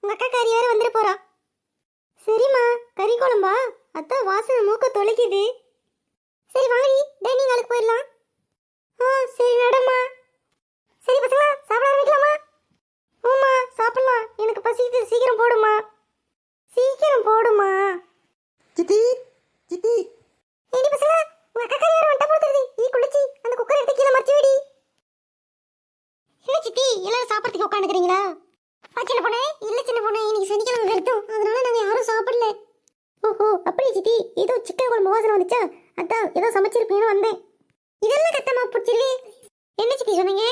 உங்க அக்கா கறி வேற வந்துட போறா. சரிம்மா, கறி குழம்பா? அதான் வாசனை மூக்க தொலைக்குது. சரி வாங்கி டைனிங் ஹாலுக்கு போயிடலாம். சரி நடம்மா. சரி பசங்களா, சாப்பிட ஆரம்பிக்கலாமா? ஆமா சாப்பிடலாம், எனக்கு பசிக்குது. சீக்கிரம் போடுமா, சீக்கிரம் போடுமா. சித்தி சித்தி. ஏடி பசங்களா, உங்க அக்கா கறி வேற வந்துட்ட போகுது. ஈ குளிச்சி அந்த குக்கர் எடுத்து கீழே மறைச்சு விடி. என்ன சித்தி எல்லாரும் சாப்பிட்றதுக்கு உட்காந்துக்கிறீங்களா? சின்ன பொண்ணு, இல்ல சின்ன பொண்ணு, இன்னைக்கு சனிக்கிழமை வருத்தம், அதனால நாங்க யாரும் சாப்பிடல. ஓஹோ அப்படியே சித்தி, ஏதோ சிக்கன் குழம்பு வாசனை வந்துச்சா, அதான் ஏதோ சமைச்சிருப்பீங்கன்னு வந்தேன். இதெல்லாம் கத்தமா பிடிச்சிருவே. என்ன சித்தி சொன்னீங்க?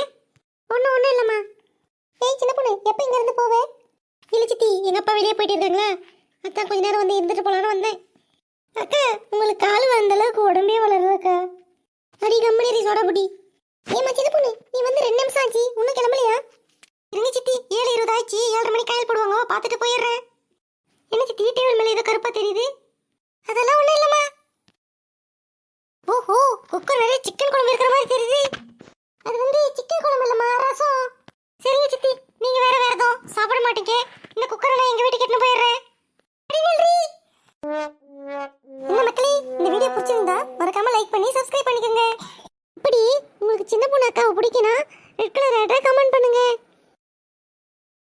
ஒன்றும் இல்லைம்மா. ஏய் சின்ன பொண்ணு, எப்போ இங்க இருந்து போவே? இல்லை சித்தி, எங்க அப்பா வெளியே போயிட்டு இருக்காங்களா, அதான் கொஞ்ச நேரம் வந்து இருந்துட்டு போலான்னு வந்தேன். அக்கா உங்களுக்கு கால் வளர்ந்த அளவுக்கு உடம்பே வளருதாக்கா. அடி கம்பெனி சோடா புட்டி. ஏமா சின்ன பொண்ணு, நீ வந்து 2 நிமிஷம் ஆச்சு, இன்னும் கிளம்பலையா? இருங்க சித்தி, 7:20 ஆச்சு, 7:30 மணிக்கு காயல் போடுவாங்க, பார்த்துட்டு போயிடுறேன். என்ன சித்தி டேபிள் மேலே ஏதோ கருப்பா தெரியுது? அதெல்லாம் ஒன்றும் இல்லைம்மா. ஓஹோ, குக்கர் நிறைய சிக்கன் குழம்பு இருக்கிற மாதிரி தெரியுது. அது வந்து சிக்கன் குழம்பு இல்லைம்மா, ரசம். சரிங்க சித்தி, நீங்க வேற எதுவும் சாப்பிட மாட்டீங்க, இந்த குக்கரை நான் எங்க வீட்டுக்கு எடுத்துன்னு போயிடுறேன்.